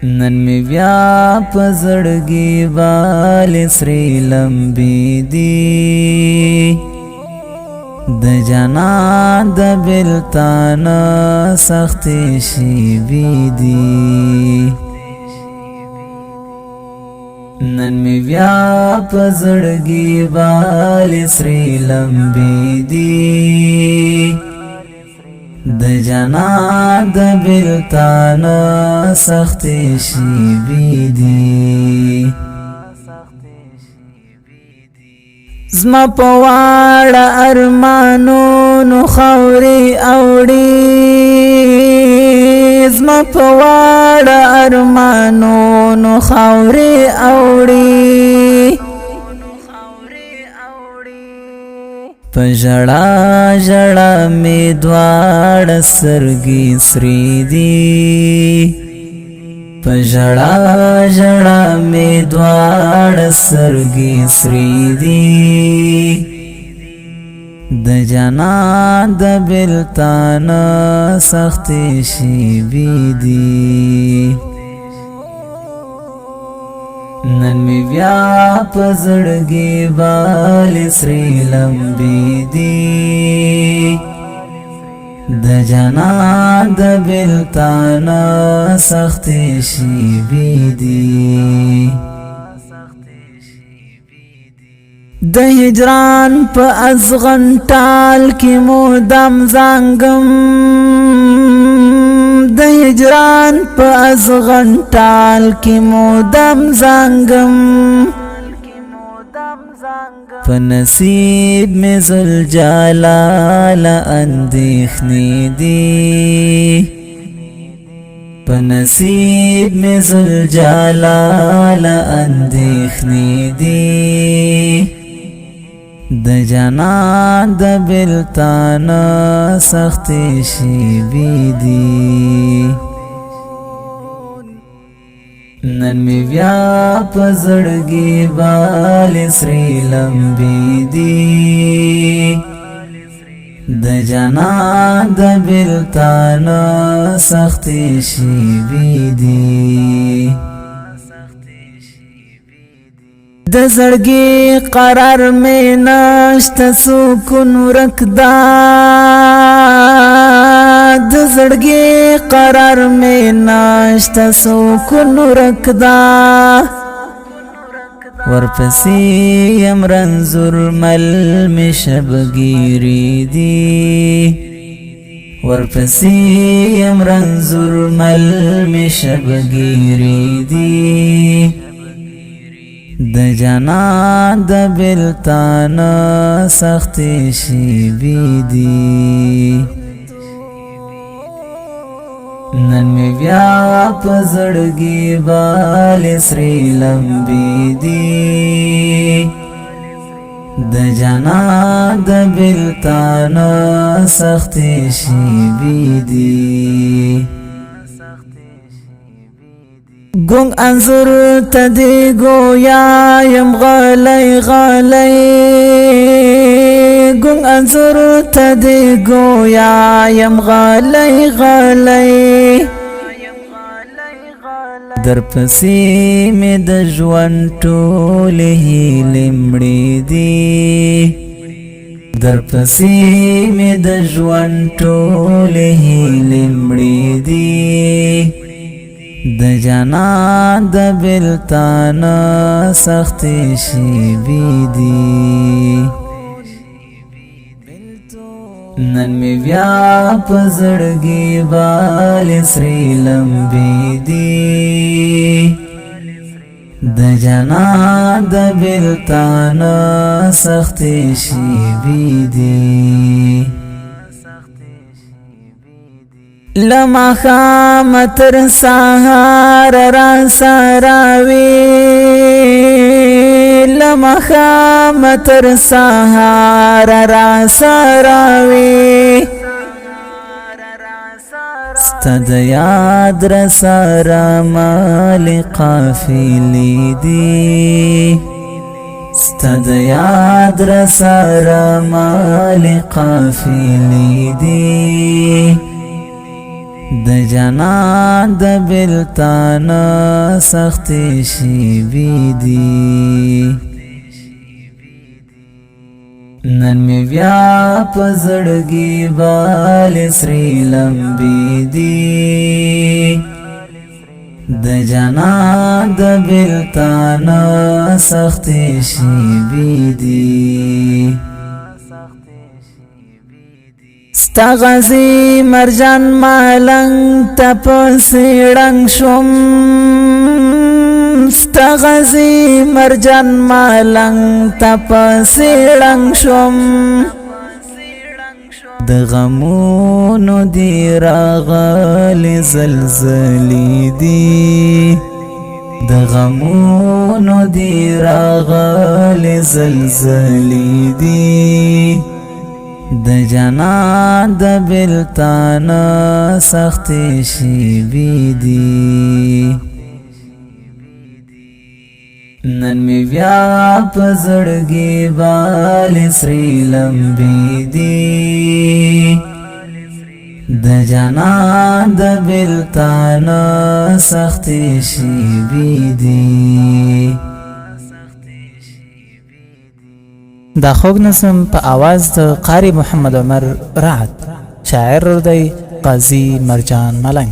نن می بیا پزړګي والي سري لمبي دي د جنان د بلتان سخت شي بي دي نن می بیا پزړګي والي سري لمبي دي د جنان د بلتان سخت شي بي دي زما پواړه ارمانونو خوري اوړي زما پواړه ارمانونو خوري اوړي پژړا ژړا می دواړه سترګې سرې دي پژړا ژړا می دواړه سترګې سرې دي د جنان د بلتان سخت شي بي دي نن می بیا پزړګي والي سري لمبي دي د جنان د بلتان سخت شي بي دي د هجران په ازغن ټال کې مودام زنګم د هجران په ازغن ټال کې مودام زنګم په نصیب مې زل جلال اندېښنې دي په نصیب مې زل جلال اندېښنې دي د جنان د بلتان سخت شي بي دي نن می بیا پزړګي والي سري لمبي دي د جنان د بلتان سخت شي بي دي د زړګي قرار مې نشته سکون ورکدا د زړګي قرار مې نشته سکون ورکدا ورپسې يم رنځور مل مې شبګيري دي ورپسې يم رنځور مل مې شبګيري دي د جنان د بلتان سخت شي بي دي نن می بیا پزړګي والي سري لمبي دي د جنان د بلتان سخت شي بي دي ګونګ انظر تدي گویا يم غلي غلي ګونګ انظر تدي گویا يم غلي غلي در پسې مې د ژوند ټولې هیلې مړې دي در پسې مې د ژوند ټولې هیلې مړې دي د جنان د بلتان سخت شي بي دي نن می بیا پزړګي والي سري لمبي دي د جنان د بلتان سخت شي بي دي لما خام تر سهار را سراوي لما خام تر سهار را سراوي ستد یاد را سرا مال قافلی دي ستد یاد را سرا مال قافلی دي د جنان د بلتان سختی شیبی دی نن می بیا پزړګي بال سری لمبي دی د جنان د بلتان سختی شیبی دی ستا غزی مرجان مالنګ تپ سیړنګ شوم ستا غزی مرجان مالنګ تپ سیړنګ شوم د غمونو دی راغلی زلزلی دی د غمونو دی راغلی زلزلی دی د جنان د بلتان سختی شیبی دی نن می بیا پزړګي بال سری لمبي دی د جنان د بلتان سختی شیبی دی دا خوږ نظم په आवाज د قاری محمد عمر رعد، شاعر دی قاضي مرجان ملنګ.